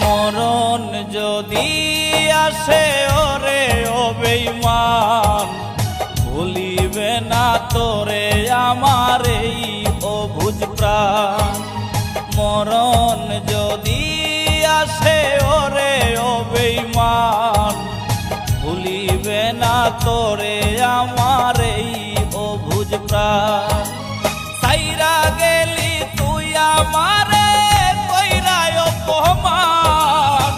মরণ যদি আসে ওরে ও বেঈমান, ভুলিবে না তোরে আমার এই অবুঝ প্রাণ। মরণ যদি আসে ওরে ও বেঈমান, ভুলিবে না তোরে আমার এই অবুঝ প্রাণ। সাইরা গেলি তুই আমারে কইরায় অপমান,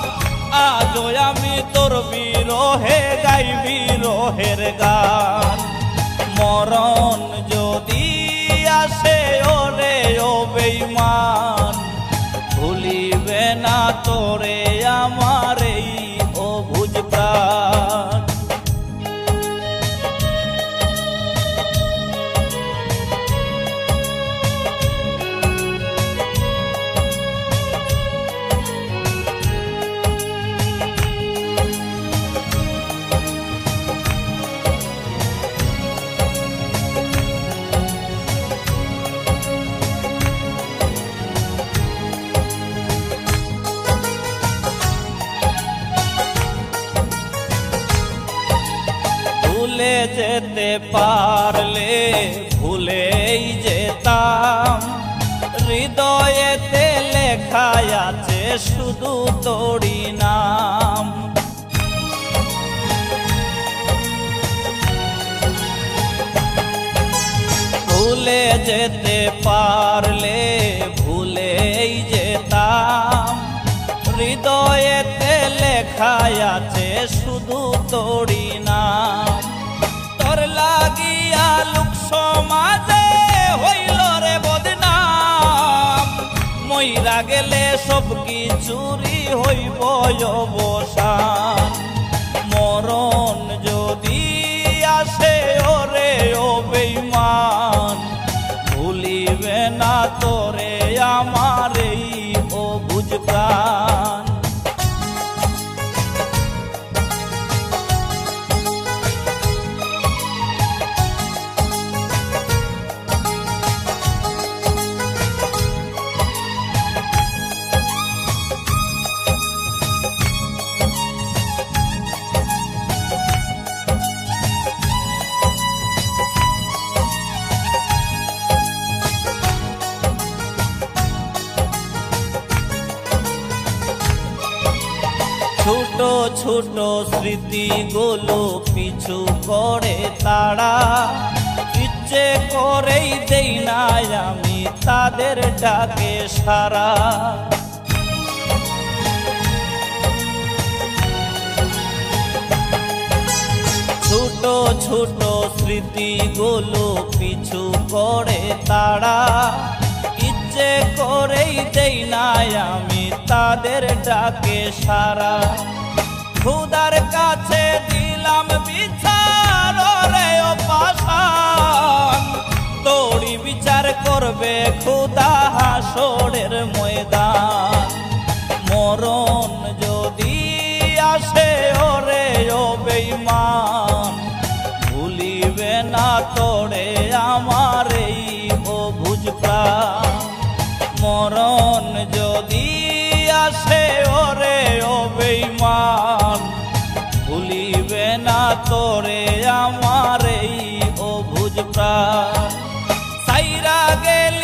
আজও আমি তোর বিরহে গাই বিরহের গান। মরণ যদি আসে ওরে ও বেঈমান, ভুলিবে না তোরে আমার এই অবুঝ প্রাণ। ভুলে যেতে পারলে ভুলেই যেতাম, হৃদয়েতে লেখা আছে শুধু তোরই নাম। ভুলে যেতে পারলে ভুলেই যেতাম, হৃদয়েতে লেখা আছে শুধু তোরই নাম। তোর লাগিয়া লোক সমাজে হইল রে বদনাম, মইরা গেলে সব কিছুরই হইব অবসান। মরণ যদি আসে ওরে ও বেঈমান, ভুলিবে না তোরে আমার এই অবুঝ প্রাণ। ছোট ছোট স্মৃতিগুলো পিছু করে তারা, ইচ্ছে করেই দেই না আমি তাদের ডাকে সারা। ছোট ছোট স্মৃতিগুলো পিছু করে তারা, ইচ্ছে করেই দেই না আমি তাদের ডাকে সারা। খোদার কাছে দিলাম বিচার রে ও পাষাণ, তোরই বিচার করবে খোদা হাসরের ময়দান। মরণ যদি আসে ওরে ও বেঈমান, ভুলিবে না তোরে আমার এই অবুঝ প্রাণ। মরণ যদি আসে ওরে ও বেঈমান, ভুলিবে না তোরে আমার এই অবুঝ প্রাণ। সাইরা গেলি